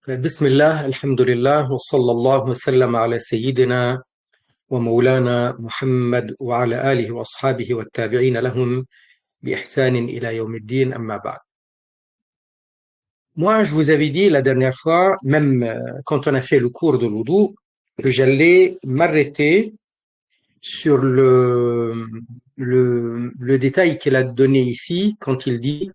بسم الله الحمد لله وصلى الله وسلم على سيدنا ومولانا محمد وعلى آله وأصحابه والتابعين لهم بإحسان إلى يوم الدين أما بعد. Moi, je vous avais dit la dernière fois, même quand on a fait le cours de l'oudou, que j'allais m'arrêter sur le détail qu'il a donné ici quand il dit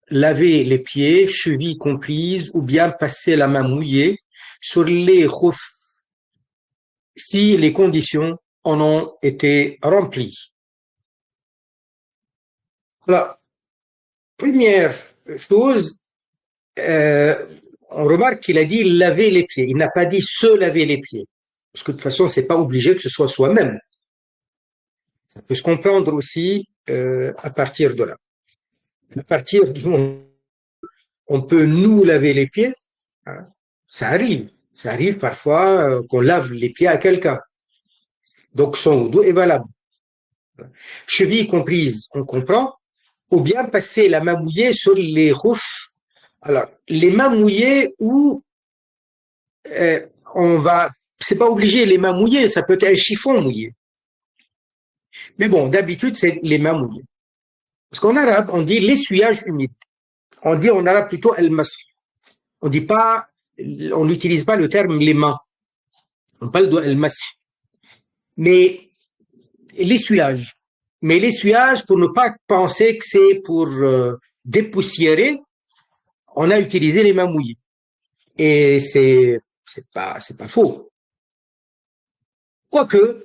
laver les pieds, chevilles comprises, ou bien passer la main mouillée sur les khouf si les conditions en ont été remplies. La première chose, on remarque qu'il a dit laver les pieds. Il n'a pas dit se laver les pieds. Parce que de toute façon, c'est pas obligé que ce soit soi-même. Ça peut se comprendre aussi à partir de là. À partir du moment où on peut nous laver les pieds, hein, ça arrive. Ça arrive parfois qu'on lave les pieds à quelqu'un. Donc son wudu est valable. Cheville comprise, on comprend. Ou bien passer la main mouillée sur les roufs. Alors, les mains mouillées où on va, c'est pas obligé les mains mouillées, ça peut être un chiffon mouillé. Mais bon, d'habitude, c'est les mains mouillées. Parce qu'en arabe, on dit l'essuyage humide. On dit en arabe plutôt al-masr. On dit pas, on n'utilise pas le terme les mains. On parle de al-masr. Mais l'essuyage. Mais l'essuyage, pour ne pas penser que c'est pour dépoussiérer, on a utilisé les mains mouillées. Et c'est pas faux. Quoique,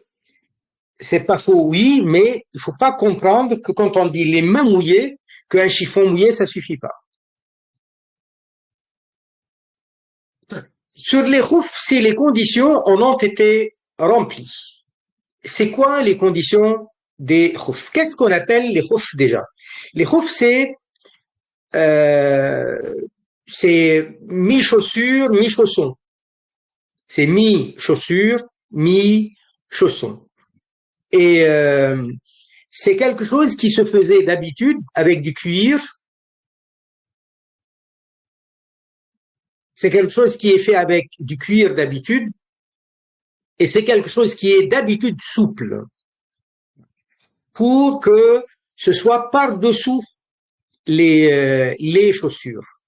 c'est pas faux, oui, mais il faut pas comprendre que quand on dit les mains mouillées, qu'un chiffon mouillé, ça suffit pas. Sur les khoufs, si les conditions en ont été remplies. C'est quoi les conditions des khoufs? Qu'est-ce qu'on appelle les khoufs déjà? Les khoufs, c'est mi-chaussure, mi-chausson. C'est mi-chaussure, mi-chausson. Et c'est quelque chose qui se faisait d'habitude avec du cuir. C'est quelque chose qui est fait avec du cuir d'habitude. Et c'est quelque chose qui est d'habitude souple. Pour que ce soit par-dessous les chaussures.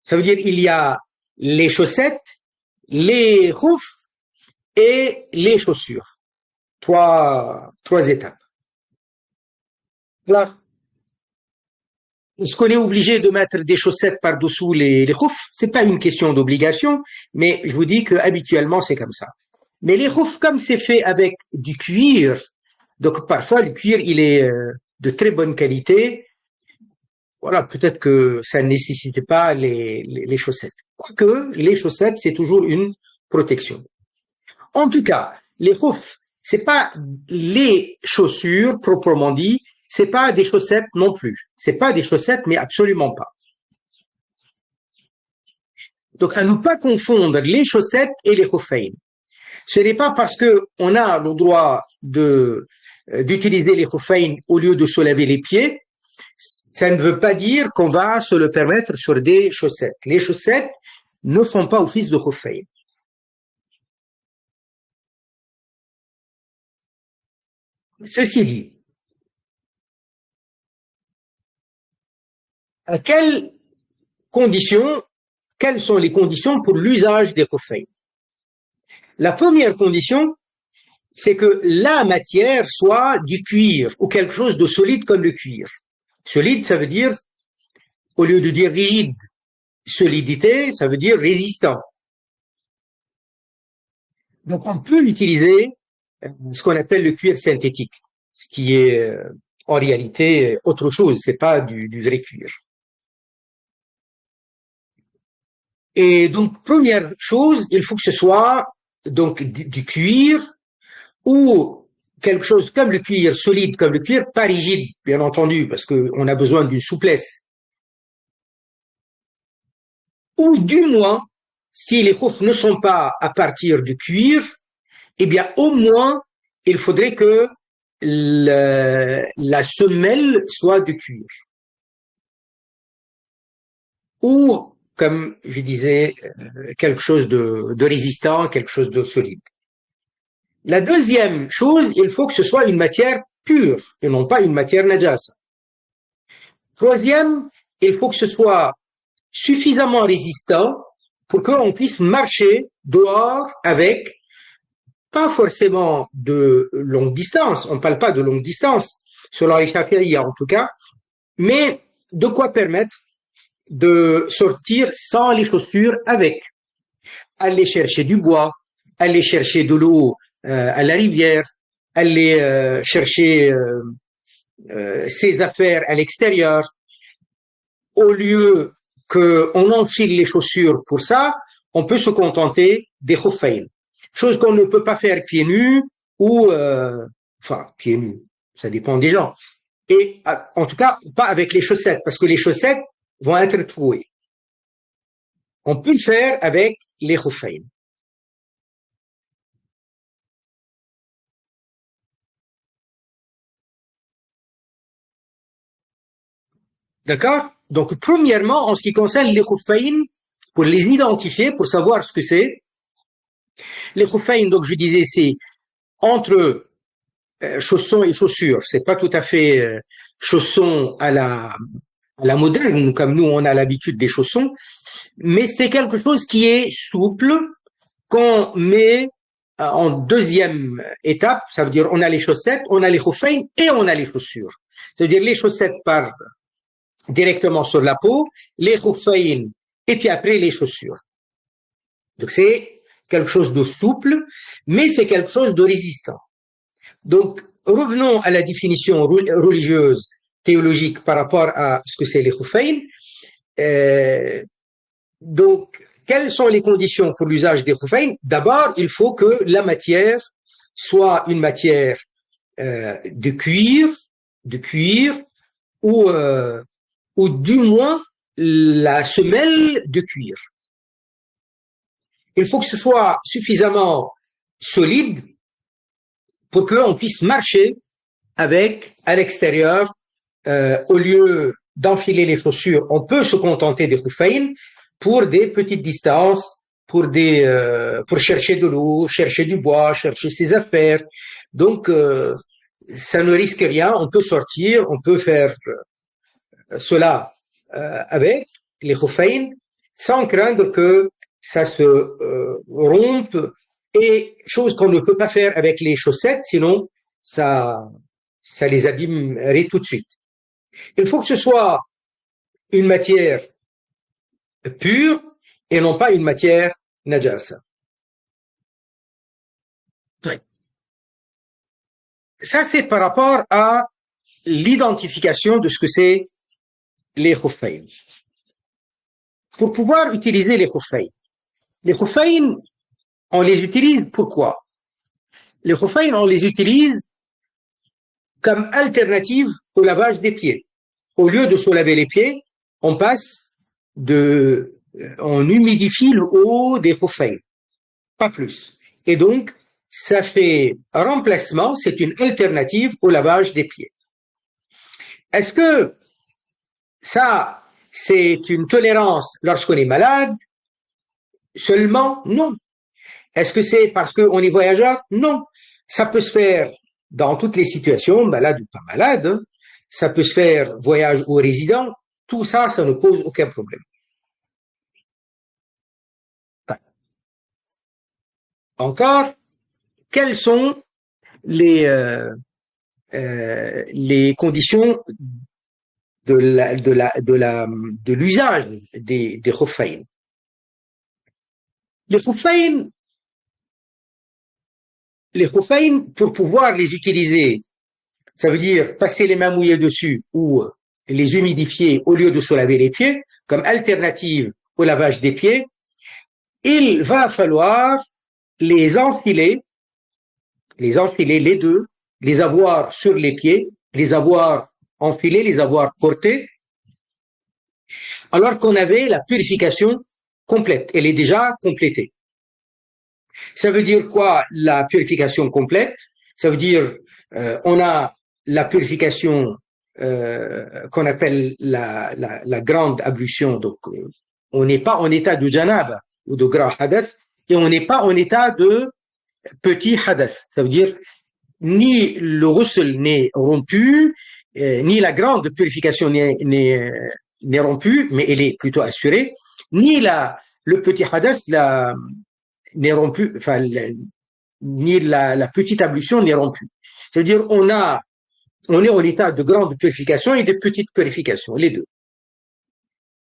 Ça veut dire il y a les chaussettes, les khoufs et les chaussures. Trois étapes. Là, est-ce qu'on est obligé de mettre des chaussettes par-dessous les khoufs? C'est pas une question d'obligation, mais je vous dis que habituellement c'est comme ça. Mais les khoufs, comme c'est fait avec du cuir, donc parfois le cuir il est de très bonne qualité. Voilà, peut-être que ça ne nécessitait pas les chaussettes. Quoique les chaussettes c'est toujours une protection. En tout cas, les khoufs, c'est pas les chaussures proprement dit, c'est pas des chaussettes non plus. C'est pas des chaussettes, mais absolument pas. Donc, à ne pas confondre les chaussettes et les khouffayn. Ce n'est pas parce que on a le droit d'utiliser les khouffayn au lieu de se laver les pieds, ça ne veut pas dire qu'on va se le permettre sur des chaussettes. Les chaussettes ne font pas office de khouffayn. Ceci dit, à quelles sont les conditions pour l'usage des khouffayn? La première condition, c'est que la matière soit du cuir ou quelque chose de solide comme le cuir. Solide, ça veut dire, au lieu de dire rigide, solidité, ça veut dire résistant. Donc on peut utiliser ce qu'on appelle le cuir synthétique, ce qui est en réalité autre chose, c'est pas du vrai cuir. Et donc première chose, il faut que ce soit donc du cuir ou quelque chose comme le cuir, solide comme le cuir, pas rigide, bien entendu, parce qu'on a besoin d'une souplesse. Ou du moins, si les khoufs ne sont pas à partir du cuir, eh bien au moins, il faudrait que la semelle soit du cuir. Ou comme je disais, quelque chose de résistant, quelque chose de solide. La deuxième chose, il faut que ce soit une matière pure et non pas une matière najasa. Troisième, il faut que ce soit suffisamment résistant pour qu'on puisse marcher dehors avec, pas forcément de longue distance, on ne parle pas de longue distance, selon les Shafi'iyya en tout cas, mais de quoi permettre de sortir sans les chaussures avec. Aller chercher du bois, aller chercher de l'eau à la rivière, aller chercher ses affaires à l'extérieur, au lieu qu'on enfile les chaussures pour ça, on peut se contenter des khuffayn. Chose qu'on ne peut pas faire pieds nus ou, enfin, pieds nus, ça dépend des gens. Et en tout cas, pas avec les chaussettes, parce que les chaussettes vont être trouées. On peut le faire avec les khuffayn. D'accord? Donc, premièrement, en ce qui concerne les khuffayn, pour les identifier, pour savoir ce que c'est, les khuffayn, donc je disais, c'est entre chaussons et chaussures. C'est pas tout à fait chaussons à la moderne, comme nous on a l'habitude des chaussons, mais c'est quelque chose qui est souple, qu'on met en deuxième étape. Ça veut dire on a les chaussettes, on a les khuffayn et on a les chaussures. Ça veut dire les chaussettes partent directement sur la peau, les khuffayn et puis après les chaussures. Donc c'est quelque chose de souple, mais c'est quelque chose de résistant. Donc, revenons à la définition religieuse, théologique par rapport à ce que c'est les khuffayn. Donc, quelles sont les conditions pour l'usage des khuffayn? D'abord, il faut que la matière soit une matière de cuir ou du moins la semelle de cuir. Il faut que ce soit suffisamment solide pour qu'on puisse marcher avec à l'extérieur, au lieu d'enfiler les chaussures, on peut se contenter des khuffayn pour des petites distances, pour chercher de l'eau, chercher du bois, chercher ses affaires. Donc, ça ne risque rien, on peut sortir, on peut faire cela avec les khuffayn sans craindre que ça se rompe, et chose qu'on ne peut pas faire avec les chaussettes, sinon ça les abîmerait tout de suite. Il faut que ce soit une matière pure et non pas une matière najasa. Ça, c'est par rapport à l'identification de ce que c'est les khuffayn. Pour pouvoir utiliser les khuffayn, on les utilise pourquoi? Les khuffayn, on les utilise comme alternative au lavage des pieds. Au lieu de se laver les pieds, on on humidifie le haut des khuffayn, pas plus. Et donc, ça fait un remplacement, c'est une alternative au lavage des pieds. Est-ce que ça, c'est une tolérance lorsqu'on est malade? Seulement, non. Est-ce que c'est parce qu'on est voyageur? Non. Ça peut se faire dans toutes les situations, malade ou pas malade. Hein. Ça peut se faire voyage ou résident. Tout ça, ça ne pose aucun problème. Encore, quelles sont les conditions de l'usage des khuffayn? Les khuffayn, pour pouvoir les utiliser, ça veut dire passer les mains mouillées dessus ou les humidifier au lieu de se laver les pieds, comme alternative au lavage des pieds, il va falloir les enfiler les deux, les avoir sur les pieds, les avoir enfilés, les avoir portés, alors qu'on avait la purification complète. Elle est déjà complétée. Ça veut dire quoi, la purification complète? Ça veut dire on a la purification qu'on appelle la grande ablution, donc On n'est pas en état de janaba ou de grand hadath et on n'est pas en état de petit hadath. Ça veut dire ni le ghusl n'est rompu, ni la grande purification n'est rompue, mais elle est plutôt assurée, ni le petit hadath n'est rompu, enfin, ni la petite ablution n'est rompue. C'est-à-dire on est en état de grande purification et de petite purification, les deux.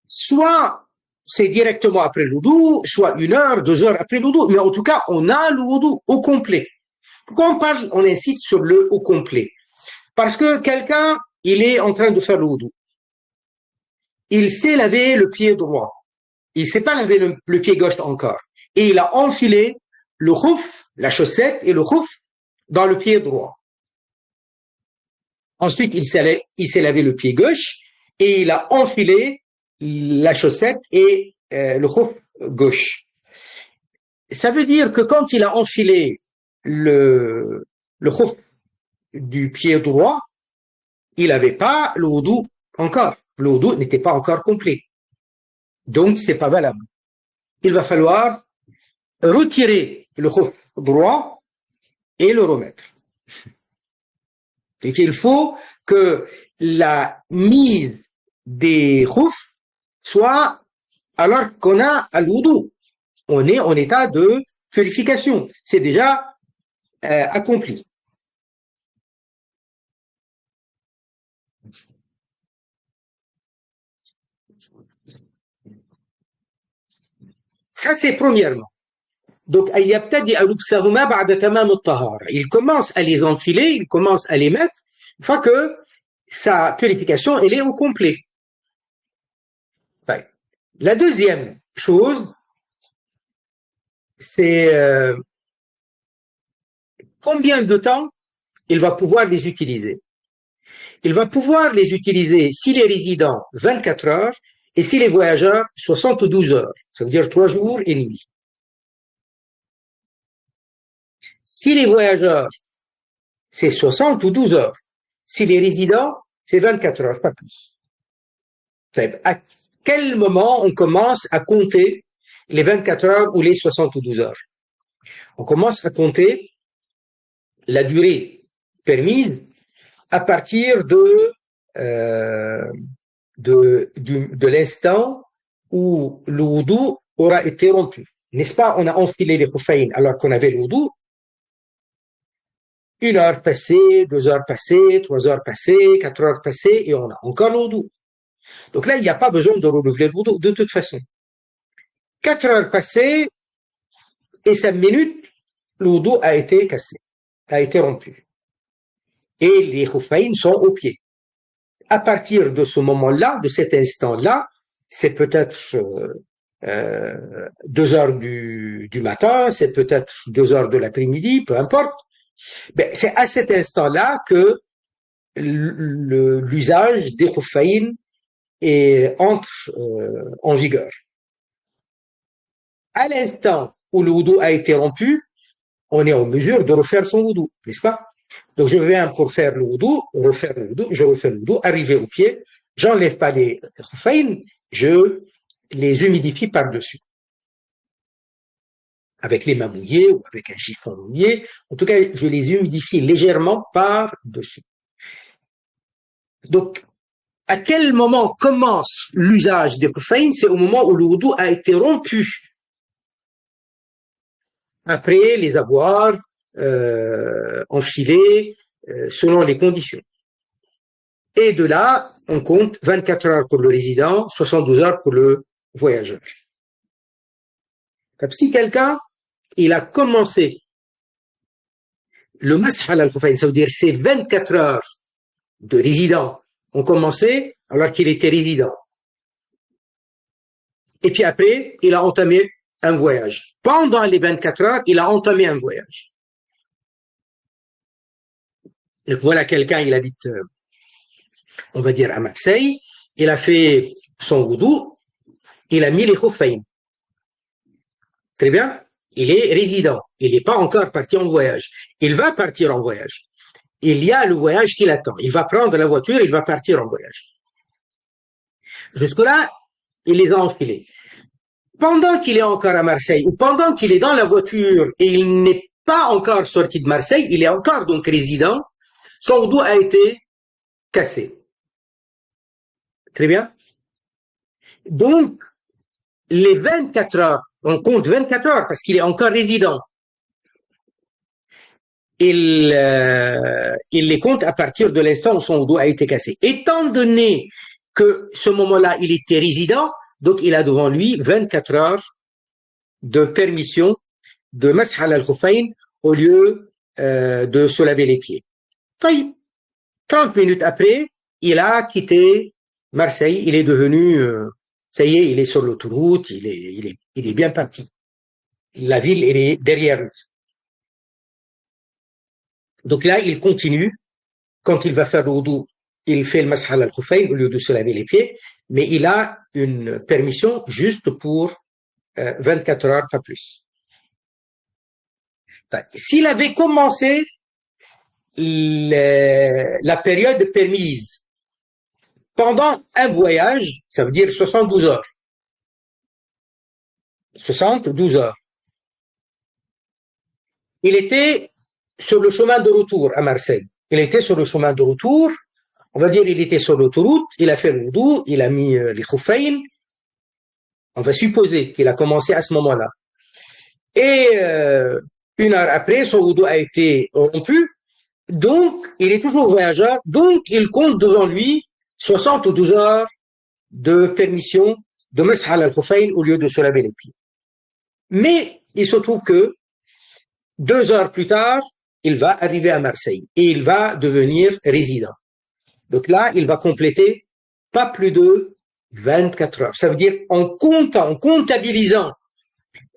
Soit c'est directement après le wudu, soit 1 heure, 2 heures après le wudu, mais en tout cas, on a le wudu au complet. Pourquoi on insiste sur le au complet? Parce que quelqu'un, il est en train de faire le wudu. Il s'est lavé le pied droit. Il s'est pas lavé le pied gauche encore. Et il a enfilé le khouf, la chaussette et le khouf dans le pied droit. Ensuite, il s'est lavé le pied gauche et il a enfilé la chaussette et le khouf gauche. Ça veut dire que quand il a enfilé le khouf du pied droit, il n'avait pas le wudu encore. Le wudu n'était pas encore complet. Donc, c'est pas valable. Il va falloir retirer le khouf droit et le remettre. Et qu'il faut que la mise des khoufs soit alors qu'on a al wudu. On est en état de purification. C'est déjà accompli. Ça, c'est premièrement. Donc, il commence à les enfiler, il commence à les mettre, une fois que sa purification, elle est au complet. La deuxième chose, c'est combien de temps il va pouvoir les utiliser. Il va pouvoir les utiliser s'il est résident 24 heures et s'il est voyageur 72 heures. Ça veut dire 3 jours et nuit. S'il est voyageur, c'est 72 heures. S'il est résident, c'est 24 heures, pas plus. À quel moment on commence à compter les 24 heures ou les 72 heures? On commence à compter la durée permise à partir de l'instant où le wudu aura été rompu. N'est-ce pas? On a enfilé les khuffayn alors qu'on avait le wudu. 1 heure passée, 2 heures passées, 3 heures passées, 4 heures passées, et on a encore le wudu. Donc là, il n'y a pas besoin de renouveler le wudu de toute façon. 4 heures passées et 5 minutes, le wudu a été cassé, a été rompu. Et les khuffayn sont aux pieds. À partir de ce moment-là, de cet instant-là, c'est peut-être 2 heures du matin, c'est peut-être 2 heures de l'après-midi, peu importe. Ben, c'est à cet instant-là que l'usage des khuffayn entre en vigueur. À l'instant où le wudu a été rompu, on est en mesure de refaire son wudu, n'est-ce pas? Donc je viens pour faire le wudu, refaire le wudu, je refais le wudu, arriver au pied, j'enlève pas les khuffayn, je les humidifie par-dessus. Avec les mains mouillées ou avec un chiffon mouillé. En tout cas, je les humidifie légèrement par-dessus. Donc, à quel moment commence l'usage des khuffayn? C'est au moment où le wudu a été rompu. Après les avoir enfilés selon les conditions. Et de là, on compte 24 heures pour le résident, 72 heures pour le voyageur. Donc, si quelqu'un, il a commencé le mas'h al-khuffayn, ça veut dire ces 24 heures de résident ont commencé alors qu'il était résident. Et puis après, il a entamé un voyage. Pendant les 24 heures, il a entamé un voyage. Donc voilà quelqu'un, il habite, on va dire, à Marseille, il a fait son wudu, il a mis les khuffayn. Très bien. Il est résident. Il n'est pas encore parti en voyage. Il va partir en voyage. Il y a le voyage qui l'attend. Il va prendre la voiture, il va partir en voyage. Jusque-là, il les a enfilés. pendant qu'il est encore à Marseille, ou pendant qu'il est dans la voiture et il n'est pas encore sorti de Marseille, il est encore donc résident, son wudu a été cassé. Très bien. Donc, les 24 heures, on compte 24 heures parce qu'il est encore résident. Il les compte à partir de l'instant où son wudu a été cassé. Étant donné que ce moment-là, il était résident, donc il a devant lui 24 heures de permission de mas'h al-khuffayn au lieu de se laver les pieds. 30 minutes après, il a quitté Marseille, il est devenu, ça y est, il est sur l'autoroute, il est bien parti. La ville, elle est derrière lui. Donc là, il continue. Quand il va faire le wudu, il fait le mas'h al-khuffayn au lieu de se laver les pieds, mais il a une permission juste pour 24 heures, pas plus. S'il avait commencé la période permise pendant un voyage, ça veut dire 72 heures. 72 heures. Il était sur le chemin de retour à Marseille. Il était sur le chemin de retour. On va dire, il était sur l'autoroute, il a fait le wudu, il a mis les khuffayn. On va supposer qu'il a commencé à ce moment-là. Et une heure après, son wudu a été rompu. Donc, il est toujours voyageur. Donc, il compte devant lui 72 heures de permission de mas'h al-khuffayn au lieu de se laver les pieds. Mais il se trouve que 2 heures plus tard, il va arriver à Marseille et il va devenir résident. Donc là, il va compléter pas plus de 24 heures. Ça veut dire en comptabilisant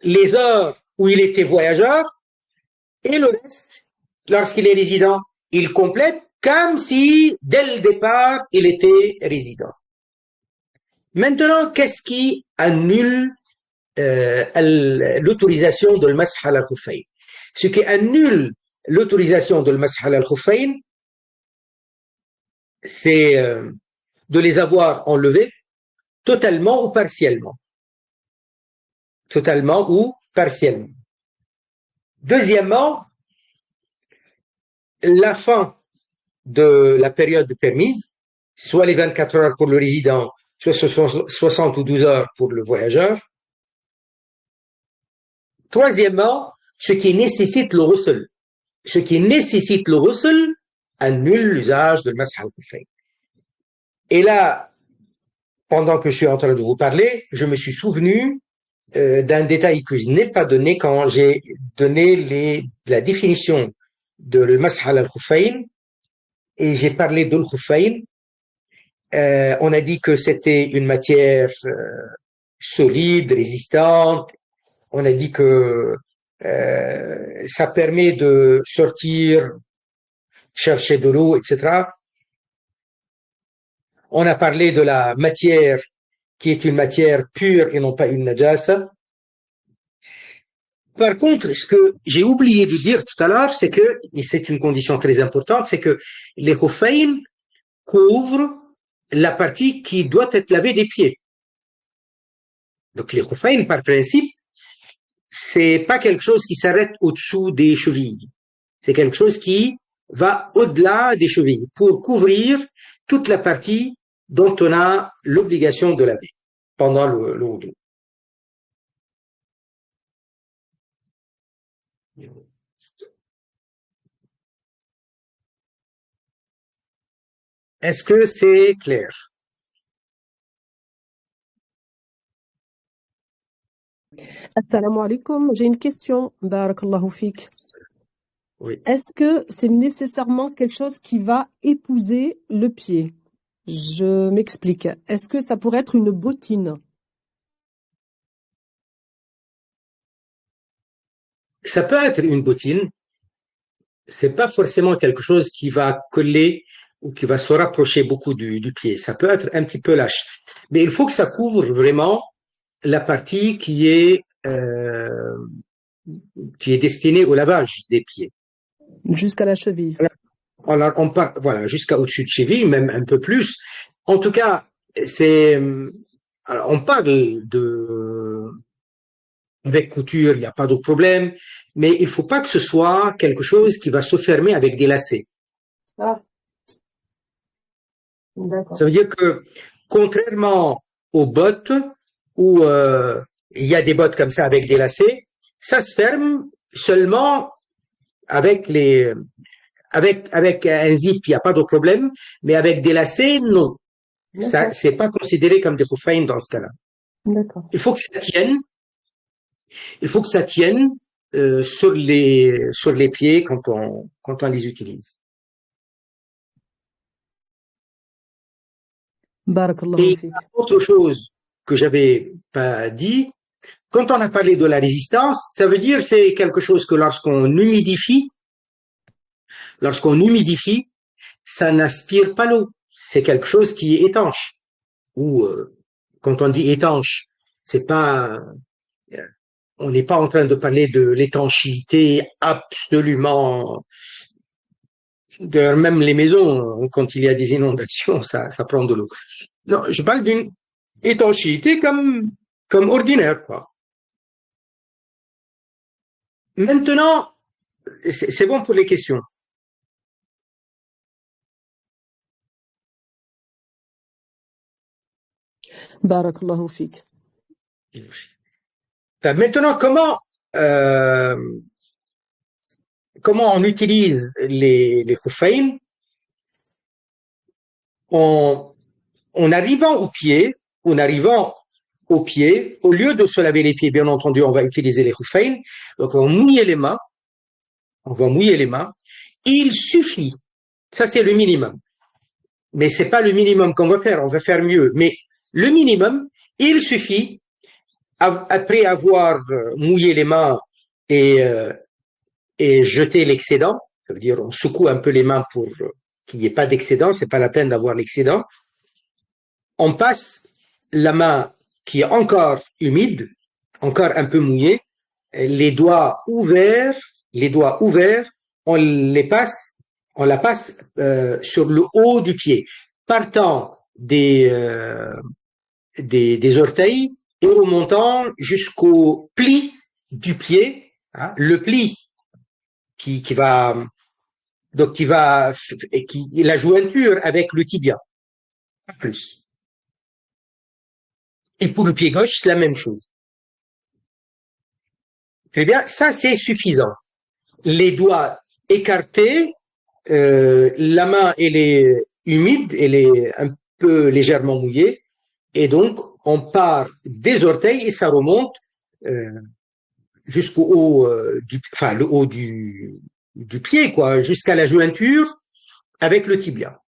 les heures où il était voyageur et le reste, lorsqu'il est résident, il complète comme si dès le départ, il était résident. Maintenant, qu'est-ce qui annule l'autorisation de le mas'h al-khuffayn? Ce qui annule l'autorisation de le mas'h al-khuffayn, c'est de les avoir enlevés totalement ou partiellement. Totalement ou partiellement. Deuxièmement, la fin de la période permise, soit les 24 heures pour le résident, soit 72 heures pour le voyageur. Troisièmement, ce qui nécessite le ghusl. Ce qui nécessite le ghusl annule l'usage de mas'h al-khuffayn. Et là, pendant que je suis en train de vous parler, je me suis souvenu d'un détail que je n'ai pas donné quand j'ai donné la définition de le mas'h al-khuffayn et j'ai parlé de l'khuffayn. On a dit que c'était une matière solide, résistante. On a dit que ça permet de sortir, chercher de l'eau, etc. On a parlé de la matière qui est une matière pure et non pas une najasa. Par contre, ce que j'ai oublié de dire tout à l'heure, c'est que, et c'est une condition très importante, c'est que les khuffayn couvrent la partie qui doit être lavée des pieds. Donc les khuffayn, par principe, c'est pas quelque chose qui s'arrête au-dessous des chevilles. C'est quelque chose qui va au-delà des chevilles pour couvrir toute la partie dont on a l'obligation de laver pendant le wudu. Est-ce que c'est clair? Assalamu alaikum, j'ai une question, barakallahu fik. Oui. Est-ce que c'est nécessairement quelque chose qui va épouser le pied? Je m'explique. Est-ce que ça pourrait être une bottine? Ça peut être une bottine. C'est pas forcément quelque chose qui va coller ou qui va se rapprocher beaucoup du pied. Ça peut être un petit peu lâche. Mais il faut que ça couvre vraiment la partie qui est destinée au lavage des pieds. Jusqu'à la cheville. Alors, on part, voilà, jusqu'à au-dessus de cheville, même un peu plus. En tout cas, on parle Avec couture, il n'y a pas de problème, mais il faut pas que ce soit quelque chose qui va se fermer avec des lacets. Ah, Ça d'accord. veut dire que, contrairement aux bottes, où il y a des bottes comme ça avec des lacets, ça se ferme seulement avec avec un zip, il n'y a pas de problème, mais avec des lacets, non. Ça, D'accord. c'est pas considéré comme des khuffayn dans ce cas-là. D'accord. Il faut que ça tienne, il faut que ça tienne sur les pieds quand on les utilise. Barakallahu Et fik. autre chose que j'avais pas dit, quand on a parlé de la résistance, ça veut dire c'est quelque chose que lorsqu'on humidifie, ça n'aspire pas l'eau. C'est quelque chose qui est étanche. Ou quand on dit étanche, c'est pas, on n'est pas en train de parler de l'étanchéité absolument. D'ailleurs, même les maisons, quand il y a des inondations, ça prend de l'eau. Non, je parle d'une étanchéité comme ordinaire, quoi. Maintenant, c'est bon pour les questions. Barakallahu fik. Maintenant, euh, comment on utilise les khuffayn en, en arrivant au pied, en arrivant au pied, au lieu de se laver les pieds, bien entendu, on va utiliser les khuffayn. Donc, on va mouiller les mains. Il suffit, ça c'est le minimum, mais c'est pas le minimum qu'on va faire, on va faire mieux. Mais le minimum, il suffit, après avoir mouillé les mains et, euh, et jeté l'excédent, ça veut dire on secoue un peu les mains pour qu'il n'y ait pas d'excédent, c'est pas la peine d'avoir l'excédent. On passe la main qui est encore humide, encore un peu mouillée, les doigts ouverts, on les passe, on la passe sur le haut du pied, partant des orteils et remontant jusqu'au pli du pied, hein, le pli qui va donc la jointure avec le tibia, pas plus. Et pour le pied gauche, c'est la même chose. Très bien, ça c'est suffisant. Les doigts écartés, la main elle est humide, elle est un peu légèrement mouillée, et donc on part des orteils et ça remonte euh, jusqu'au haut enfin le haut du pied, quoi, jusqu'à la jointure avec le tibia.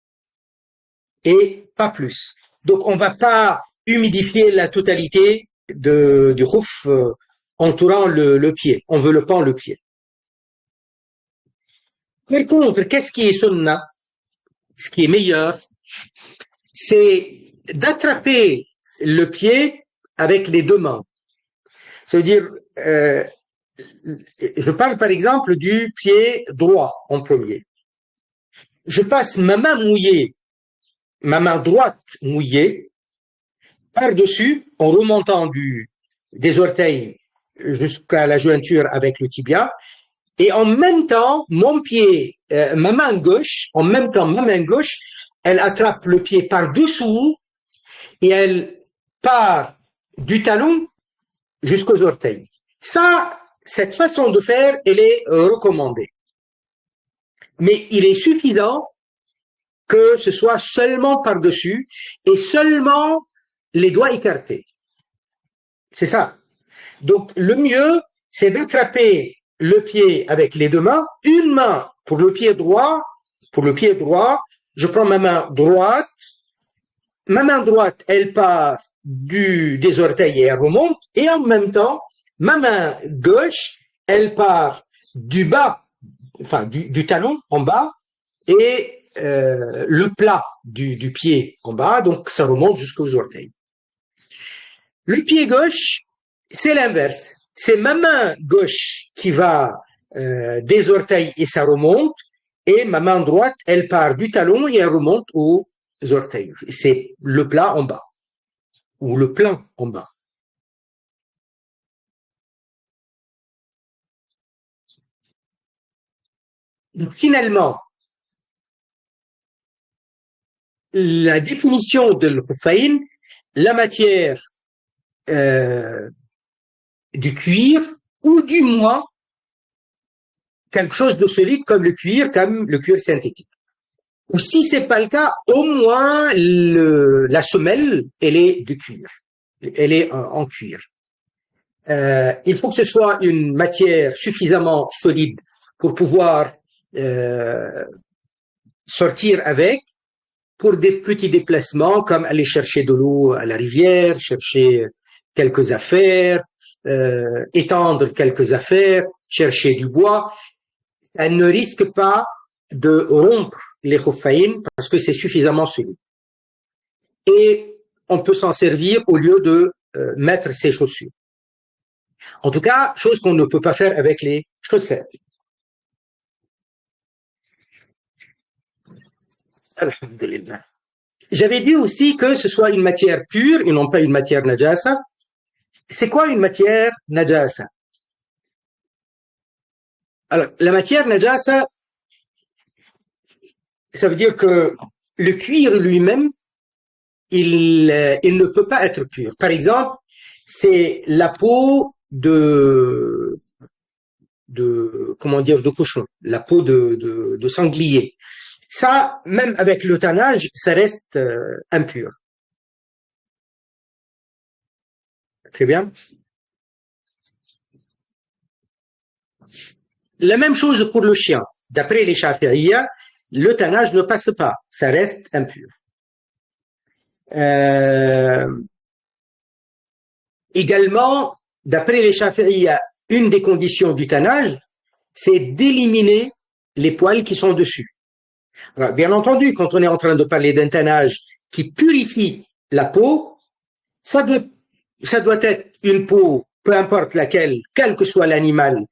Et pas plus. Donc on va pas humidifier la totalité du khouf entourant le pied. On veut le pendre le pied. Par contre, qu'est-ce qui est sunna? Ce qui est meilleur, c'est d'attraper le pied avec les deux mains. Ça veut dire, je parle par exemple du pied droit en premier. Je passe ma main droite mouillée, par-dessus, en remontant des orteils jusqu'à la jointure avec le tibia, et en même temps, ma main gauche, en même temps, ma main gauche, elle attrape le pied par-dessous et elle part du talon jusqu'aux orteils. Cette façon de faire, elle est recommandée. Mais il est suffisant que ce soit seulement par-dessus et seulement les doigts écartés. C'est ça. Donc, le mieux, c'est d'attraper le pied avec les deux mains, une main pour le pied droit, je prends ma main droite, elle part des orteils et elle remonte, et en même temps, ma main gauche, elle part du bas, enfin du talon en bas, et le plat du pied en bas, donc ça remonte jusqu'aux orteils. Le pied gauche, c'est l'inverse. C'est ma main gauche qui va des orteils et ça remonte, et ma main droite, elle part du talon et elle remonte aux orteils. C'est le plat en bas, ou le plein en bas. Donc, finalement, la définition de l'khuffayn, la matière du cuir, ou du moins quelque chose de solide comme le cuir synthétique. Ou si c'est pas le cas, au moins la semelle, elle est de cuir, elle est en cuir. Il faut que ce soit une matière suffisamment solide pour pouvoir sortir avec, pour des petits déplacements comme aller chercher de l'eau à la rivière, chercher quelques affaires, étendre quelques affaires, chercher du bois. Elle ne risque pas de rompre les khuffayn parce que c'est suffisamment solide. Et on peut s'en servir au lieu de mettre ses chaussures. En tout cas, chose qu'on ne peut pas faire avec les chaussettes. Alhamdulillah. J'avais dit aussi que ce soit une matière pure et non pas une matière najasa. C'est quoi une matière najasa? Alors, la matière najasa, ça veut dire que le cuir lui-même, il ne peut pas être pur. Par exemple, c'est la peau comment dire, de cochon, la peau de sanglier. Ça, même avec le tannage, ça reste impur. Très bien. La même chose pour le chien. D'après les Shafi'iyya, le tannage ne passe pas, ça reste impur. Également, d'après les Shafi'iyya, une des conditions du tannage, c'est d'éliminer les poils qui sont dessus. Alors, bien entendu, quand on est en train de parler d'un tannage qui purifie la peau, ça doit être une peau, peu importe laquelle, quel que soit l'animal,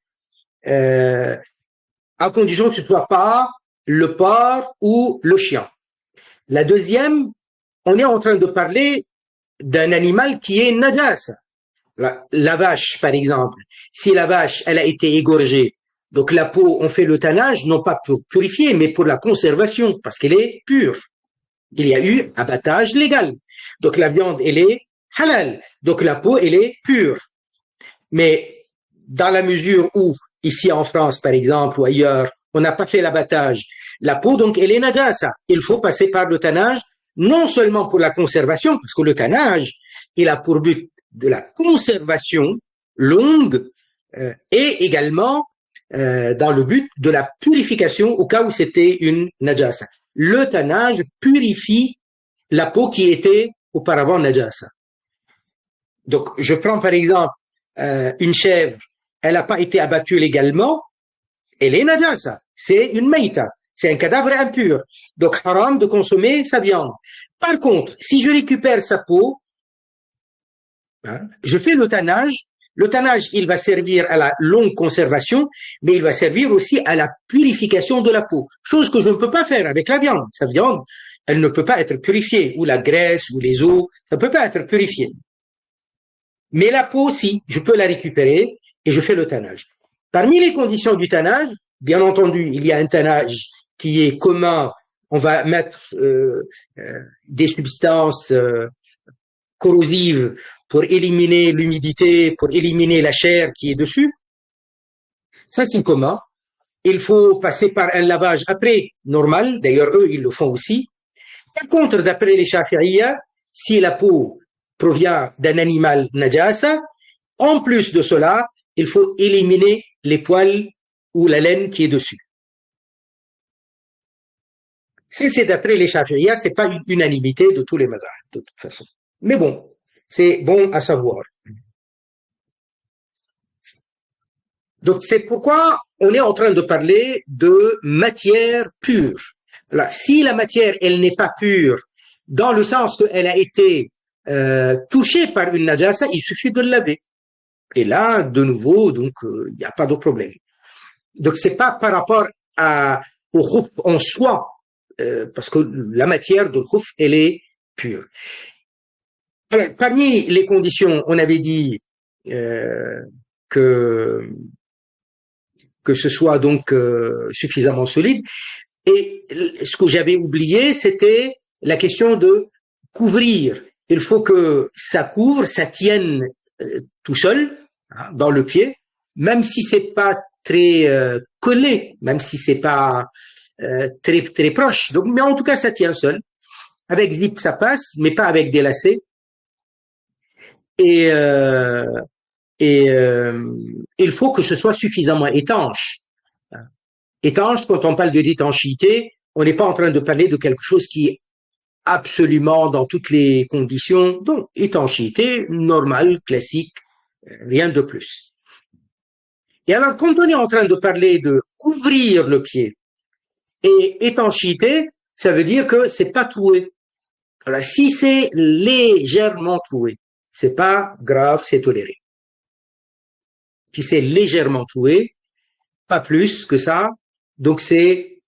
à condition que ce ne soit pas le porc ou le chien. La deuxième, on est en train de parler d'un animal qui est najas. La vache, par exemple, si la vache, elle a été égorgée, donc la peau, on fait le tannage, non pas pour purifier, mais pour la conservation, parce qu'elle est pure. Il y a eu abattage légal. Donc la viande, elle est halal. Donc la peau, elle est pure. Mais dans la mesure où, ici en France, par exemple, ou ailleurs, on n'a pas fait l'abattage, la peau, donc, elle est najasa. Il faut passer par le tannage, non seulement pour la conservation, parce que le tannage, il a pour but de la conservation longue et également dans le but de la purification au cas où c'était une najasa. Le tannage purifie la peau qui était auparavant najasa. Donc, je prends par exemple une chèvre, elle n'a pas été abattue légalement, elle est najasa, c'est une maïta, c'est un cadavre impur. Donc, haram de consommer sa viande. Par contre, si je récupère sa peau, je fais le tannage. Le tannage, il va servir à la longue conservation, mais il va servir aussi à la purification de la peau. Chose que je ne peux pas faire avec la viande. Sa viande, elle ne peut pas être purifiée, ou la graisse, ou les os, ça ne peut pas être purifié. Mais la peau, si, je peux la récupérer et je fais le tannage. Parmi les conditions du tannage, bien entendu, il y a un tannage qui est commun. On va mettre des substances corrosives pour éliminer l'humidité, pour éliminer la chair qui est dessus. Ça, c'est commun. Il faut passer par un lavage après normal. D'ailleurs, eux, ils le font aussi. Par contre, d'après les Shafi'iyya, si la peau provient d'un animal najasa, en plus de cela, il faut éliminer les poils ou la laine qui est dessus. Si c'est d'après les Shafi'iyya, c'est pas une unanimité de tous les madhhab, de toute façon. Mais bon, c'est bon à savoir. Donc, c'est pourquoi on est en train de parler de matière pure. Alors, si la matière, elle n'est pas pure, dans le sens qu'elle a été touchée par une najasa, il suffit de le laver. Et là, de nouveau, donc, il n'y a pas de problème. Donc, c'est pas par rapport au khouf en soi, parce que la matière de khouf, elle est pure. Alors, parmi les conditions, on avait dit que que ce soit donc suffisamment solide. Et ce que j'avais oublié, c'était la question de couvrir. Il faut que ça couvre, ça tienne tout seul hein, dans le pied, même si c'est pas très collé, même si c'est pas très très proche. Donc, mais en tout cas, ça tient seul. Avec zip, ça passe, mais pas avec des lacets. Et, euh, et il faut que ce soit suffisamment étanche. Étanche, quand on parle de d'étanchéité, on n'est pas en train de parler de quelque chose qui est absolument dans toutes les conditions. Donc, étanchéité normale, classique, rien de plus. Et alors, quand on est en train de parler de couvrir le pied et étanchéité, ça veut dire que c'est pas troué. Alors, si c'est légèrement troué, c'est pas grave, c'est toléré. Si c'est légèrement troué, pas plus que ça, donc c'est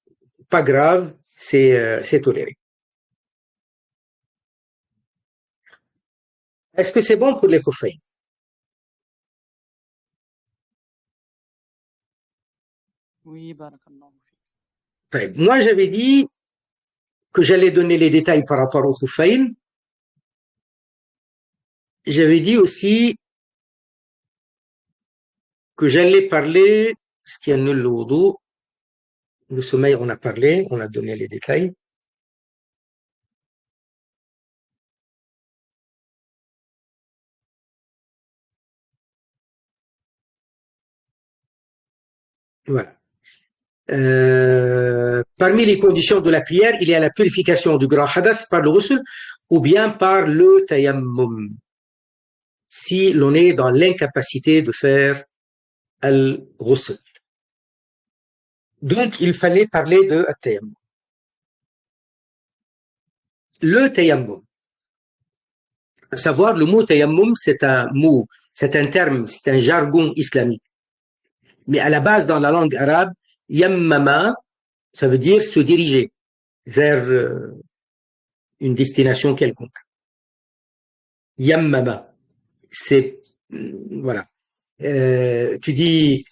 pas grave, c'est toléré. Est-ce que c'est bon pour les khuffayn? Oui, barakallahu fik. Moi, j'avais dit que j'allais donner les détails par rapport aux khuffayn. J'avais dit aussi que j'allais parler, ce qui annule le wudu. Le sommeil, on a parlé, on a donné les détails. Voilà. Parmi les conditions de la prière, il y a la purification du grand hadath par le ghusl ou bien par le tayammum. Si l'on est dans l'incapacité de faire al-ghusl. Donc, il fallait parler de tayammum. Le tayammum. À savoir, le mot tayammum, c'est un mot, c'est un terme, c'est un jargon islamique. Mais à la base, dans la langue arabe, yammama, ça veut dire se diriger vers une destination quelconque. Yammama, c'est, voilà. Tu dis,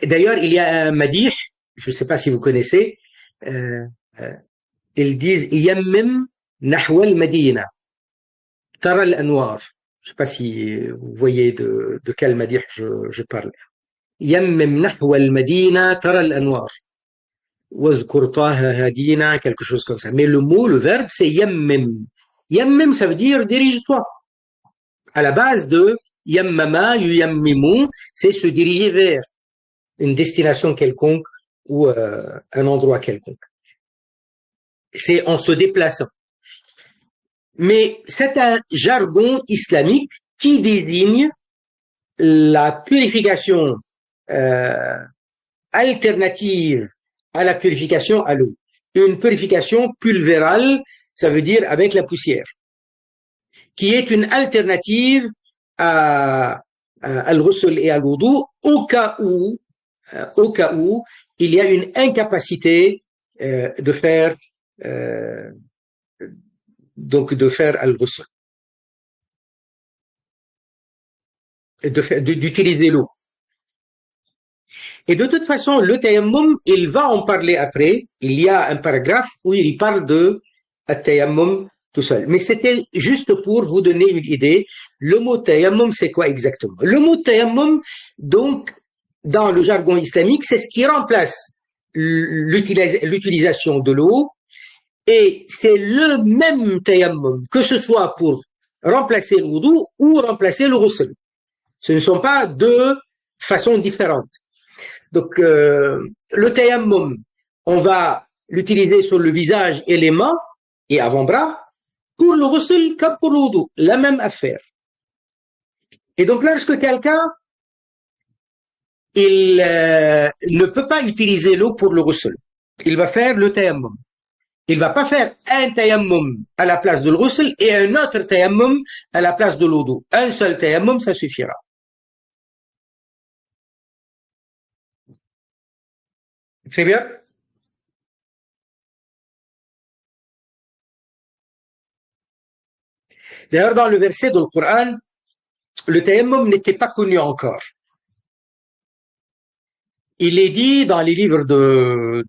d'ailleurs, il y a un madih, je ne sais pas si vous connaissez, euh, ils disent yammim nahwa al-madina, tara al-anwar. Je ne sais pas si vous voyez de quel madih je parle. Yammim nahwa al-madina, tara al-anwar. Wazkur taha hadina, quelque chose comme ça. Mais le mot, le verbe, c'est yammim. Yammim, ça veut dire dirige-toi. À la base de yammama, yuyammimu, c'est se diriger vers une destination quelconque ou un endroit quelconque. C'est en se déplaçant. Mais c'est un jargon islamique qui désigne la purification alternative à la purification à l'eau. Une purification pulvérale, ça veut dire avec la poussière, qui est une alternative à al-ghusl et à l'wudu au cas où il y a une incapacité de faire al-ghusl, d'utiliser l'eau. Et de toute façon, le tayammum, il va en parler après. Il y a un paragraphe où il parle de tayammum tout seul. Mais c'était juste pour vous donner une idée. Le mot tayammum, c'est quoi exactement? Le mot tayammum, donc, dans le jargon islamique, c'est ce qui remplace l'utilisation de l'eau. Et c'est le même tayammum, que ce soit pour remplacer le wudu ou remplacer le ghusl. Ce ne sont pas deux façons différentes. Donc, le tayammum, on va l'utiliser sur le visage et les mains et avant-bras. Pour le ghusl, comme pour le wudu, la même affaire. Et donc, lorsque quelqu'un, il ne peut pas utiliser l'eau pour le ghusl, il va faire le tayammum. Il va pas faire un tayammum à la place de le ghusl et un autre tayammum à la place de l'wudu. Un seul tayammum, ça suffira. Très bien. D'ailleurs, dans le verset du Coran, le tayammum n'était pas connu encore. il est dit dans les livres de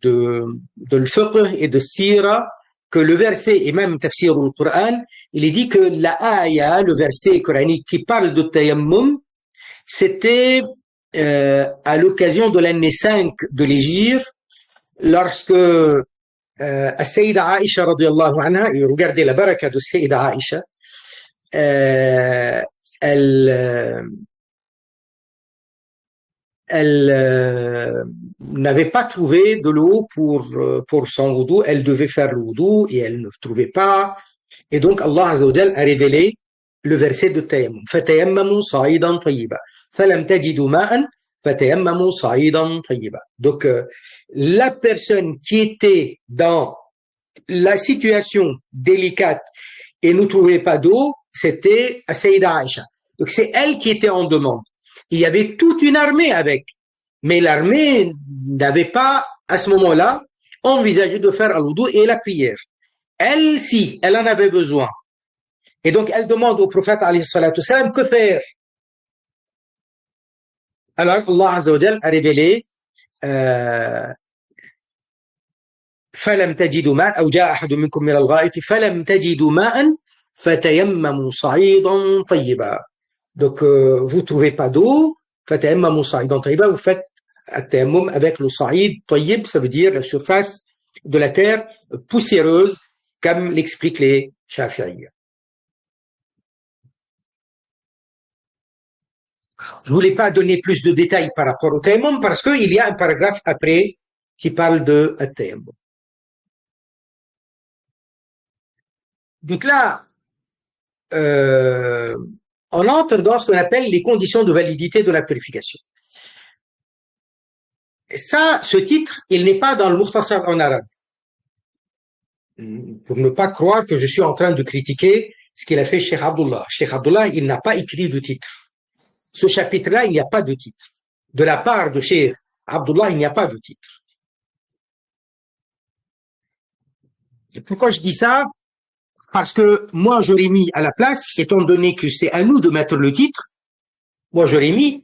l'fiqh et de sira que le verset, et même tafsir au Coran, il est dit que la ayah, le verset coranique qui parle de tayammum, c'était à l'occasion de l'année 5 de l'Hégire, lorsque Sayyida Aïcha radiallahu anha, et regardez la baraka de Sayyida Aïcha, elle n'avait pas trouvé de l'eau pour son wudu, elle devait faire le wudu et elle ne trouvait pas. Et donc Allah Azza wa Jal a révélé le verset de tayammum. فَتَيَمَّمُوا صَعِيدًا طَيِّبًا فَلَمْ تَجِدُوا مَاءً فَتَيَمَّمُوا صَعِيدًا طَيِّبًا. Donc la personne qui était dans la situation délicate et ne trouvait pas d'eau, c'était Sayyida Aïcha. Donc c'est elle qui était en demande. Il y avait toute une armée avec, mais l'armée n'avait pas à ce moment-là envisagé de faire al-wudu et la prière. Elle, si, elle en avait besoin. Et donc elle demande au prophète alayhi salatu salam que faire. Alors Allah Azza wa Jal a révélé فلم تجدوا ماء أو جاء أحد منكم من الغائط فلم تجدوا ماء فتيمموا صعيدا طيبا. Donc vous trouvez pas d'eau, فتيمموا صعيدا طيبا, vous faites التيمم avec le صعيد طيب, ça veut dire la surface de la terre poussiéreuse, comme l'expliquent les Shafi'iyya. Je voulais pas donner plus de détails par rapport au tayammum parce qu'il y a un paragraphe après qui parle de tayammum. Donc là, on entre dans ce qu'on appelle les conditions de validité de la purification. Ça, ce titre, il n'est pas dans le Mukhtasar en arabe. Pour ne pas croire que je suis en train de critiquer ce qu'il a fait Cheikh Abdullah. Cheikh Abdullah, il n'a pas écrit de titre. Ce chapitre-là, il n'y a pas de titre. De la part de Cheikh Abdullah, il n'y a pas de titre. Et pourquoi je dis ça? Parce que moi, je l'ai mis à la place, étant donné que c'est à nous de mettre le titre, moi, je l'ai mis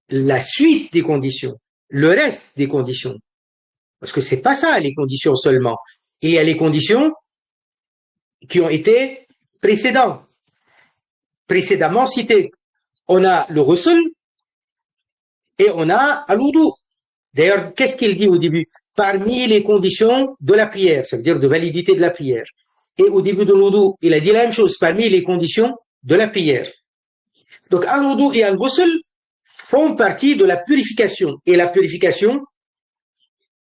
la suite des conditions, le reste des conditions. Parce que c'est pas ça, les conditions seulement. Il y a les conditions qui ont été précédemment citées. On a le ghusl et on a al-wudu. D'ailleurs, qu'est-ce qu'il dit au début? Parmi les conditions de la prière, ça veut dire de validité de la prière. Et au début de l'wudu, il a dit la même chose, parmi les conditions de la prière. Donc, al-wudu et al-ghusl font partie de la purification. Et la purification,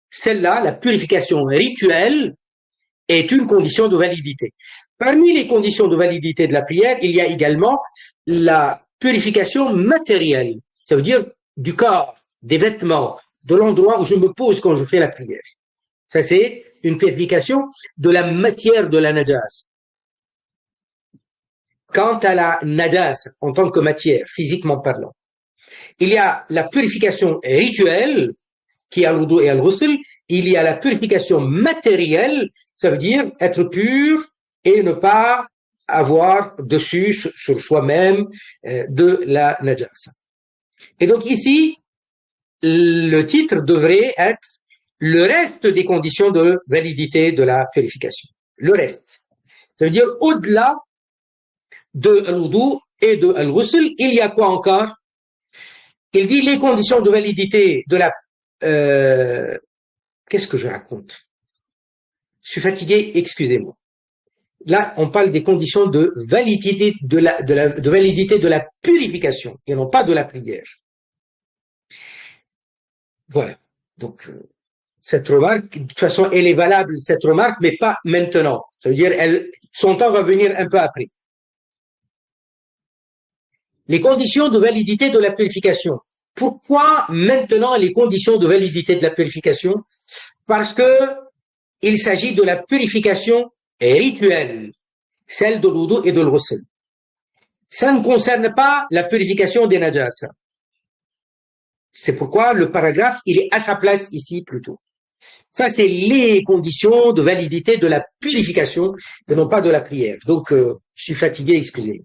celle-là, la purification rituelle, est une condition de validité. Parmi les conditions de validité de la prière, il y a également la purification matérielle. Ça veut dire du corps, des vêtements, de l'endroit où je me pose quand je fais la prière. Ça, c'est une purification de la matière de la najas. Quant à la najas, en tant que matière, physiquement parlant, il y a la purification rituelle, qui est al-wudu et al-ghusl. Il y a la purification matérielle, ça veut dire être pur et ne pas avoir dessus, sur soi-même, de la najasa. Et donc ici, le titre devrait être le reste des conditions de validité de la purification. Le reste. Ça veut dire au-delà de al-wudu et de al-ghusl, il y a quoi encore? Il dit les conditions de validité de la... qu'est-ce que je raconte? Je suis fatigué, excusez-moi. Là, on parle des conditions de validité de validité de la purification et non pas de la prière. Voilà. Donc, cette remarque, de toute façon, elle est valable, cette remarque, mais pas maintenant. Ça veut dire, son temps va venir un peu après. Les conditions de validité de la purification. Pourquoi maintenant les conditions de validité de la purification? Parce que il s'agit de la purification rituelle, celle de l'wudu et de l'ghusl. Ça ne concerne pas la purification des najas. C'est pourquoi le paragraphe, il est à sa place ici plutôt. Ça, c'est les conditions de validité de la purification et non pas de la prière. Donc, je suis fatigué, excusez.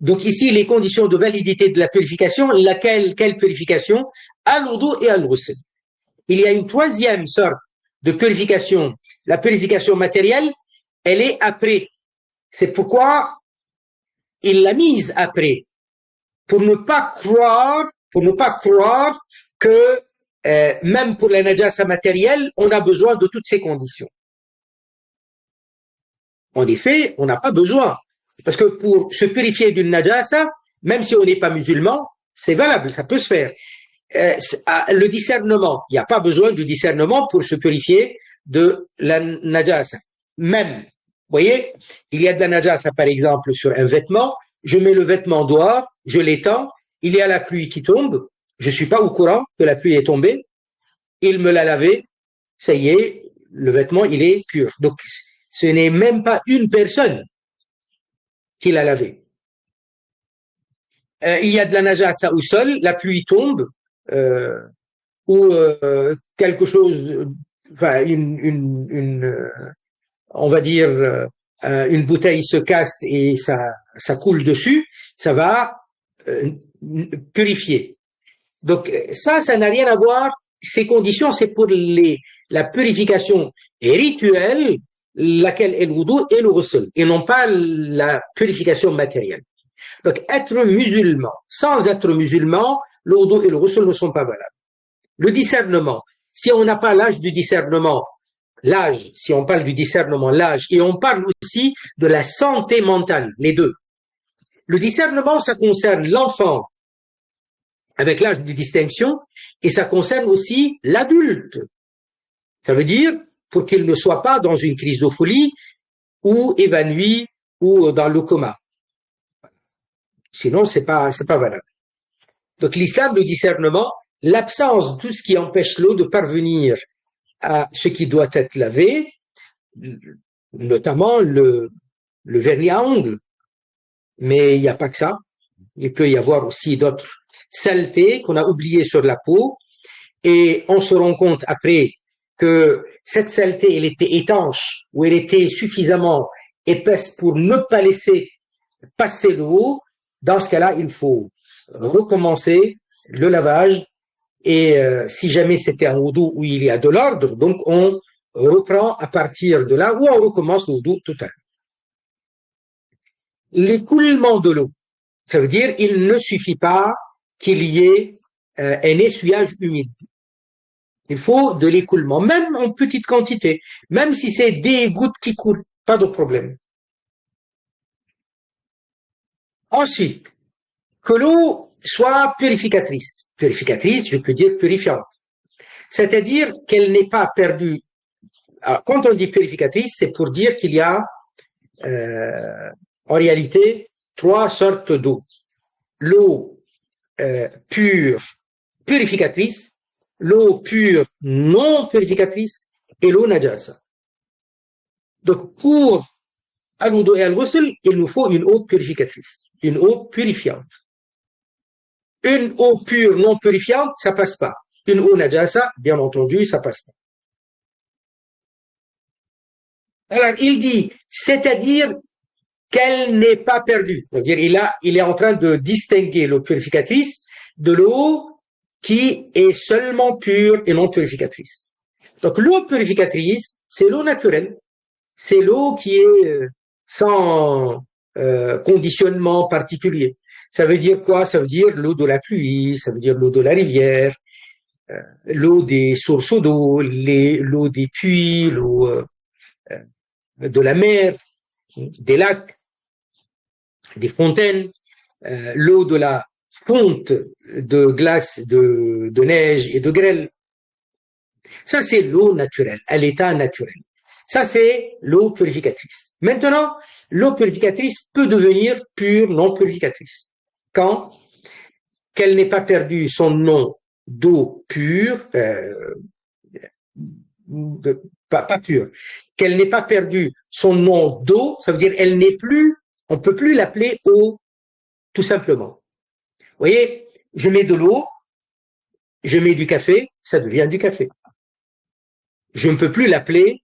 Donc ici, les conditions de validité de la purification, quelle purification? Al-wudu et al-ghusl. Il y a une troisième sorte de purification. La purification matérielle, elle est après. C'est pourquoi il l'a mise après. Pour ne pas croire que même pour la najasa matérielle, on a besoin de toutes ces conditions. En effet, on n'a pas besoin. Parce que pour se purifier d'une najasa, même si on n'est pas musulman, c'est valable, ça peut se faire. Le discernement, il n'y a pas besoin de discernement pour se purifier de la najasa. Même, vous voyez, il y a de la najasa par exemple sur un vêtement, je mets le vêtement dehors, je l'étends, il y a la pluie qui tombe, je ne suis pas au courant que la pluie est tombée, il me l'a lavé, ça y est, le vêtement il est pur. Donc ce n'est même pas une personne qui l'a lavé. Il y a de la najasa au sol, la pluie tombe, ou quelque chose, enfin on va dire une bouteille se casse et ça coule dessus, ça va purifier. Donc ça n'a rien à voir. Ces conditions, c'est pour la purification rituelle, laquelle est le wudu et le ghusl, et non pas la purification matérielle. Donc être musulman, sans être musulman, le wudu et le ghusl ne sont pas valables. Le discernement, si on n'a pas l'âge du discernement, si on parle du discernement, l'âge, et on parle aussi de la santé mentale, les deux. Le discernement, ça concerne l'enfant avec l'âge de distinction, et ça concerne aussi l'adulte. Ça veut dire pour qu'il ne soit pas dans une crise de folie ou évanoui ou dans le coma. Sinon, c'est pas valable. Donc l'islam, le discernement, l'absence de tout ce qui empêche l'eau de parvenir à ce qui doit être lavé, notamment le vernis à ongles. Mais il n'y a pas que ça. Il peut y avoir aussi d'autres saletés qu'on a oubliées sur la peau, et on se rend compte après que cette saleté, elle était étanche, ou elle était suffisamment épaisse pour ne pas laisser passer l'eau. Dans ce cas-là, il faut recommencer le lavage, et si jamais c'était un wudu où il y a de l'ordre, donc on reprend à partir de là, ou on recommence le wudu tout à l'heure. L'écoulement de l'eau, ça veut dire il ne suffit pas qu'il y ait un essuyage humide. Il faut de l'écoulement, même en petite quantité, même si c'est des gouttes qui coulent, pas de problème. Ensuite, que l'eau soit purificatrice. Purificatrice, je peux dire purifiante. C'est-à-dire qu'elle n'est pas perdue. Alors, quand on dit purificatrice, c'est pour dire qu'il y a en réalité trois sortes d'eau. L'eau pure purificatrice, l'eau pure non purificatrice et l'eau najasa. Donc pour al-wudu et al-ghusl, il nous faut une eau purificatrice, une eau purifiante. Une eau pure non purifiante, ça passe pas. Une eau najasa, bien entendu, ça passe pas. Alors il dit, c'est-à-dire qu'elle n'est pas perdue. C'est-à-dire il est en train de distinguer l'eau purificatrice de l'eau qui est seulement pure et non purificatrice. Donc l'eau purificatrice, c'est l'eau naturelle. C'est l'eau qui est sans conditionnement particulier. Ça veut dire quoi? Ça veut dire l'eau de la pluie, ça veut dire l'eau de la rivière, l'eau des sources d'eau, l'eau des puits, l'eau de la mer, des lacs, des fontaines, l'eau de la fonte de glace, de neige et de grêle. Ça, c'est l'eau naturelle, à l'état naturel. Ça, c'est l'eau purificatrice. Maintenant, l'eau purificatrice peut devenir pure, non purificatrice. Quand? Qu'elle n'ait pas perdu son nom d'eau pure, pas pure, qu'elle n'ait pas perdu son nom d'eau, ça veut dire elle n'est plus, on peut plus l'appeler eau, tout simplement. Vous voyez, je mets de l'eau, je mets du café, ça devient du café. Je ne peux plus l'appeler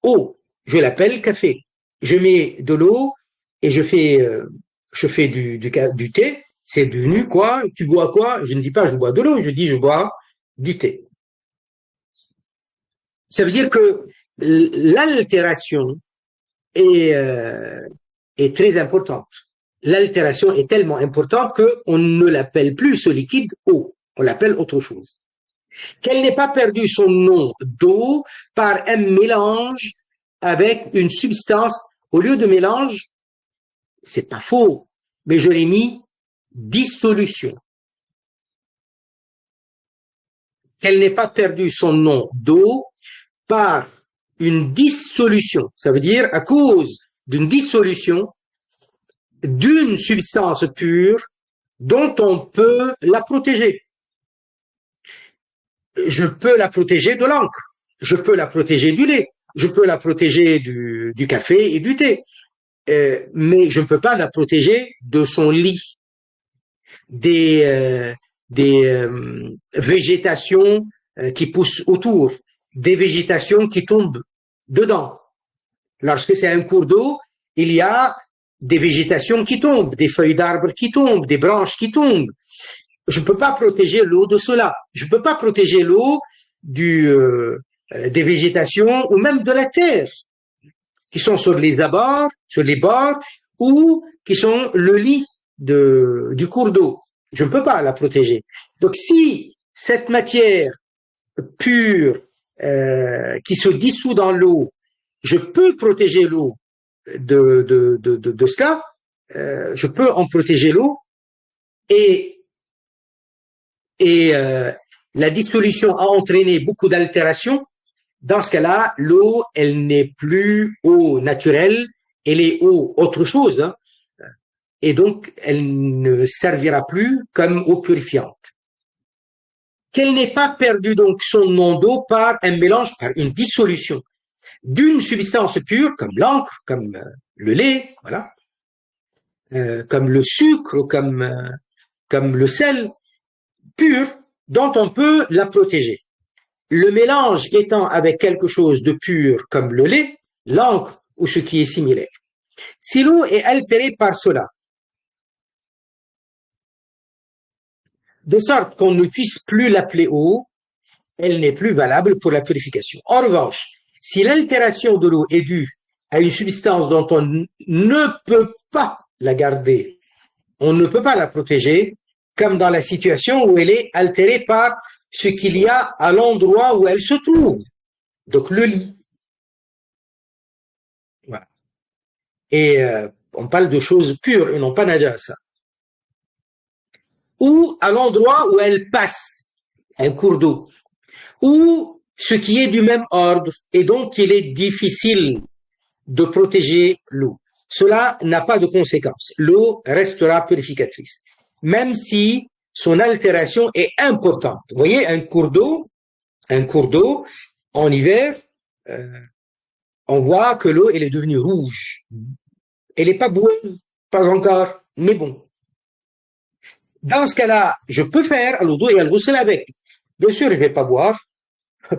eau, je l'appelle café. Je mets de l'eau et je fais je fais du thé, c'est devenu quoi? Tu bois quoi? Je ne dis pas je bois de l'eau, je dis je bois du thé. Ça veut dire que l'altération est très importante. L'altération est tellement importante qu'on ne l'appelle plus ce liquide eau, on l'appelle autre chose. Qu'elle n'ait pas perdu son nom d'eau par un mélange avec une substance. Au lieu de mélange, c'est pas faux, mais je l'ai mis dissolution. Qu'elle n'ait pas perdu son nom d'eau par une dissolution. Ça veut dire à cause d'une dissolution d'une substance pure dont on peut la protéger. Je peux la protéger de l'encre, je peux la protéger du lait, je peux la protéger du café et du thé, mais je ne peux pas la protéger de son lit, des végétations qui poussent autour, des végétations qui tombent dedans. Lorsque c'est un cours d'eau, il y a des végétations qui tombent, des feuilles d'arbres qui tombent, des branches qui tombent. Je ne peux pas protéger l'eau de cela. Je ne peux pas protéger l'eau des végétations ou même de la terre qui sont sur les abords, sur les bords ou qui sont le lit du cours d'eau. Je ne peux pas la protéger. Donc si cette matière pure qui se dissout dans l'eau, je peux protéger l'eau de cela, je peux en protéger l'eau et la dissolution a entraîné beaucoup d'altérations. Dans ce cas-là, l'eau, elle n'est plus eau naturelle, elle est eau autre chose, hein, et donc elle ne servira plus comme eau purifiante. Qu'elle n'ait pas perdu donc son nom d'eau par un mélange, par une dissolution d'une substance pure, comme l'encre, comme le lait, voilà, comme le sucre, comme le sel, pur, dont on peut la protéger. Le mélange étant avec quelque chose de pur comme le lait, l'encre ou ce qui est similaire. Si l'eau est altérée par cela, de sorte qu'on ne puisse plus l'appeler eau, elle n'est plus valable pour la purification. En revanche, si l'altération de l'eau est due à une substance dont on ne peut pas la garder, on ne peut pas la protéger, comme dans la situation où elle est altérée par ce qu'il y a à l'endroit où elle se trouve. Donc le lit. Voilà. Et on parle de choses pures et non pas najasa. Ou à l'endroit où elle passe, un cours d'eau. Ou ce qui est du même ordre et donc il est difficile de protéger l'eau. Cela n'a pas de conséquences. L'eau restera purificatrice. Même si son altération est importante. Vous voyez, un cours d'eau, en hiver, on voit que l'eau, elle est devenue rouge. Elle n'est pas bonne, pas encore, mais bon. Dans ce cas-là, je peux faire l'eau d'eau et le ghusl avec. Bien sûr, je ne vais pas boire,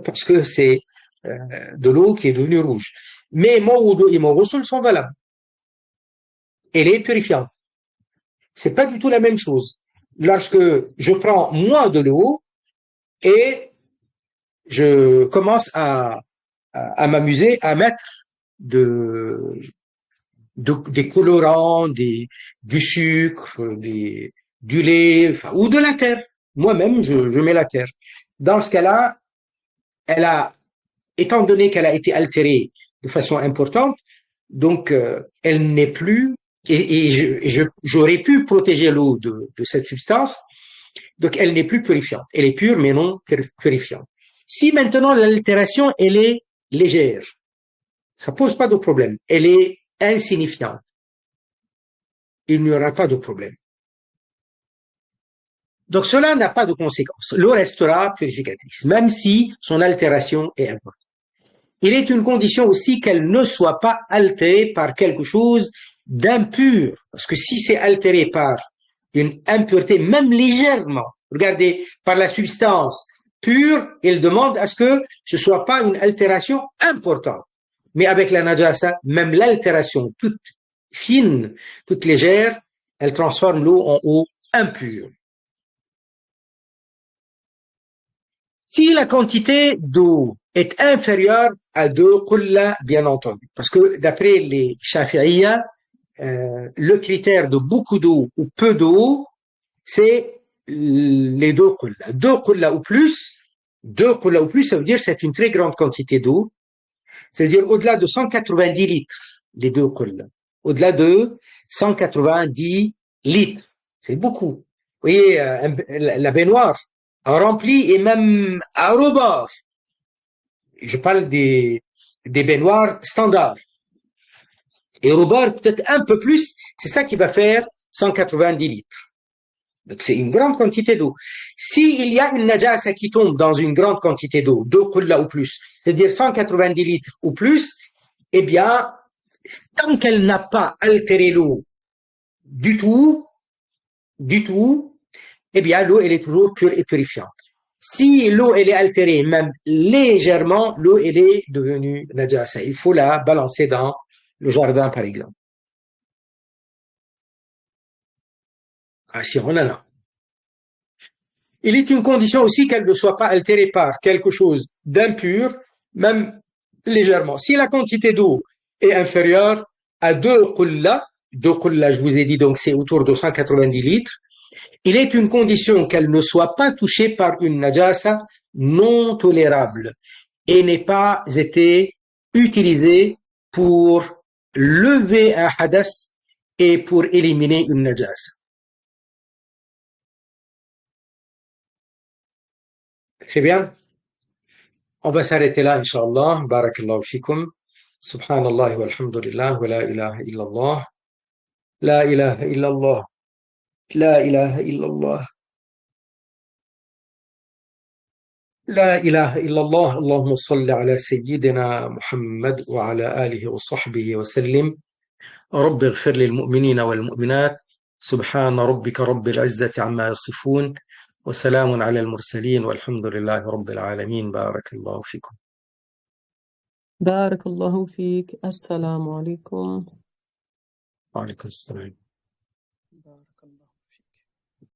parce que c'est de l'eau qui est devenue rouge. Mais mon wudu et mon ghusl sont valables. Elle est purifiante. C'est pas du tout la même chose. Lorsque je prends moi de l'eau et je commence à m'amuser à mettre des colorants, du sucre, du lait, enfin, ou de la terre. Moi-même, je mets la terre. Dans ce cas-là, étant donné qu'elle a été altérée de façon importante, donc elle n'est plus, et j'aurais pu protéger l'eau de cette substance, donc elle n'est plus purifiante. Elle est pure mais non purifiante. Si maintenant l'altération elle est légère, ça pose pas de problème. Elle est insignifiante. Il n'y aura pas de problème. Donc cela n'a pas de conséquence. L'eau restera purificatrice, même si son altération est importante. Il est une condition aussi qu'elle ne soit pas altérée par quelque chose d'impur. Parce que si c'est altéré par une impureté, même légèrement, regardez, par la substance pure, il demande à ce que ce soit pas une altération importante. Mais avec la najasa, même l'altération toute fine, toute légère, elle transforme l'eau en eau impure. Si la quantité d'eau est inférieure à 2 qulla, bien entendu, parce que d'après les Shafi'iyya, le critère de beaucoup d'eau ou peu d'eau, c'est les 2 qulla. 2 qulla ou plus, 2 qulla ou plus, ça veut dire c'est une très grande quantité d'eau. Ça veut dire au-delà de 190 litres, les 2 qulla. Au-delà de 190 litres. C'est beaucoup. Vous voyez, la baignoire remplie et même à rebord. Je parle des baignoires standards. Et au rebord, peut-être un peu plus, c'est ça qui va faire 190 litres. Donc c'est une grande quantité d'eau. S'il y a une najasa qui tombe dans une grande quantité d'eau, 2 qulla ou plus, c'est-à-dire 190 litres ou plus, eh bien, tant qu'elle n'a pas altéré l'eau du tout, eh bien, l'eau, elle est toujours pure et purifiante. Si l'eau, elle est altérée, même légèrement, l'eau, elle est devenue najasa. Il faut la balancer dans le jardin, par exemple. Ah, si on en a. Il est une condition aussi qu'elle ne soit pas altérée par quelque chose d'impur, même légèrement. Si la quantité d'eau est inférieure à 2 qulla, je vous ai dit, donc c'est autour de 190 litres, il est une condition qu'elle ne soit pas touchée par une najasa non tolérable et n'ait pas été utilisée pour lever un hadath et pour éliminer une najasa. Très bien. On va s'arrêter là, Inch'Allah. Barakallahu fikum. Subhanallah walhamdulillah wa la ilaha illallah. La ilaha illallah. La ilaha illallah. لا إله إلا الله. اللهم صل على سيدنا محمد وعلى آله وصحبه وسلم. رب اغفر للمؤمنين والمؤمنات. سبحان ربك رب العزة عما يصفون وسلام على المرسلين والحمد لله رب العالمين. بارك الله فيكم. بارك الله فيك. السلام عليكم. وعليكم السلام.